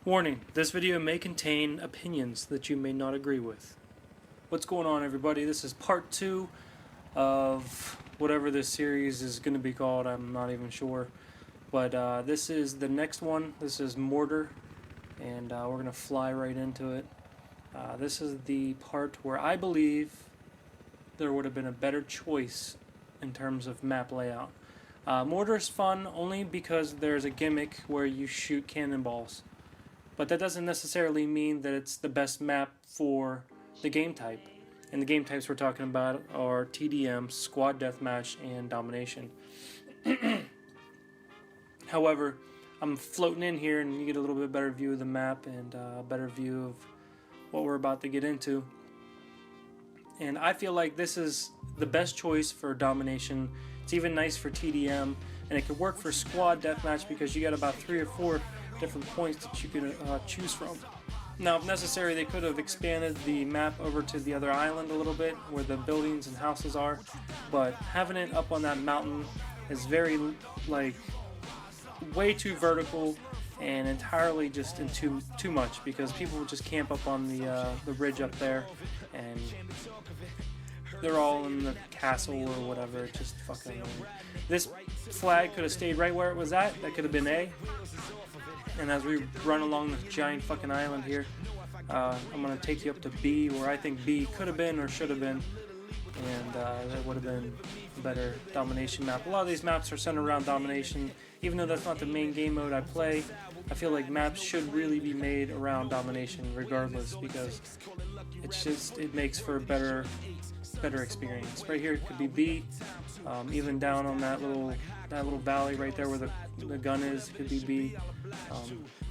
Warning, this video may contain opinions that you may not agree with. What's going on, everybody? This is part 2 of whatever this series is going to be called. I'm not even sure. But this is the next one. This is Morter, and we're going to fly right into it. This is the part where I believe there would have been a better choice in terms of map layout. Mortar is fun only because there's a gimmick where you shoot cannonballs. But that doesn't necessarily mean that it's the best map for the game type. And the game types we're talking about are TDM, Squad Deathmatch, and Domination. However, I'm floating in here and you get a little bit better view of the map and a better view of what we're about to get into. And I feel like this is the best choice for Domination. It's even nice for TDM, and it could work for Squad Deathmatch because you got about 3 or 4 different points that you can choose from. Now, if necessary, they could have expanded the map over to the other island a little bit where the buildings and houses are, but having it up on that mountain is very, way too vertical and entirely just too much, because people will just camp up on the ridge up there and they're all in the castle or whatever. It's just fucking annoying. This flag could have stayed right where it was at. That could have been A. And as we run along this giant fucking island here, I'm going to take you up to B, where I think B could have been or should have been. And that would have been a better Domination map. A lot of these maps are centered around Domination. Even though that's not the main game mode I play, I feel like maps should really be made around Domination regardless, because it makes for a better experience. Right here it could be B, even down on that little valley right there where the gun is, it could be B.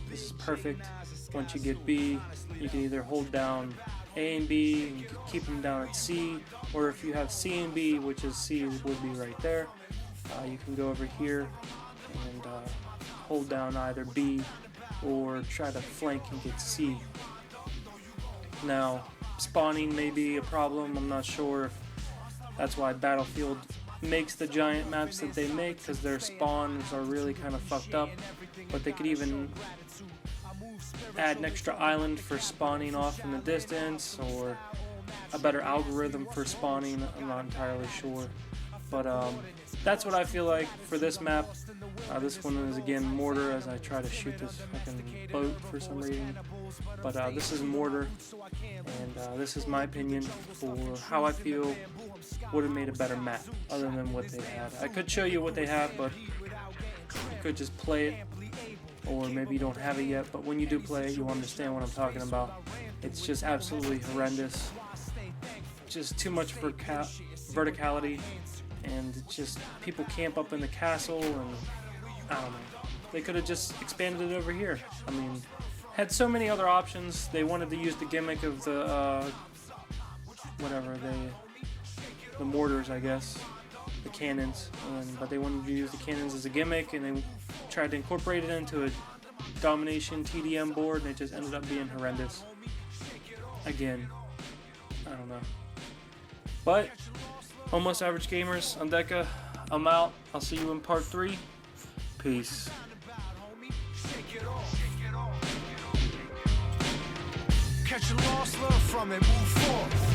This is perfect. Once you get B, you can either hold down A and B and keep them down at C, or if you have C and B, which is C would be right there, you can go over here and hold down either B or try to flank and get C. Now, spawning may be a problem. I'm not sure if that's why Battlefield makes the giant maps that they make, because their spawns are really kind of fucked up. But they could even add an extra island for spawning off in the distance, or a better algorithm for spawning. I'm not entirely sure, but that's what I feel like for this map. This one is again Morter, as I try to shoot this fucking boat for some reason. But this is Morter, and this is my opinion for how I feel would have made a better map other than what they had. I could show you what they have, but you could just play it, or maybe you don't have it yet, but when you do play it, you'll understand what I'm talking about. It's just absolutely horrendous. Just too much verticality, and it's just people camp up in the castle, and I don't know. They could have just expanded it over here. I mean, had so many other options. They wanted to use the gimmick of the the mortars, I guess, the cannons, but they wanted to use the cannons as a gimmick, and they tried to incorporate it into a Domination TDM board, and it just ended up being horrendous. Again, I don't know. But Almost Average Gamers, I'm Deca. I'm out. I'll see you in part 3. Peace. Catch a loss, learn from it, move forward.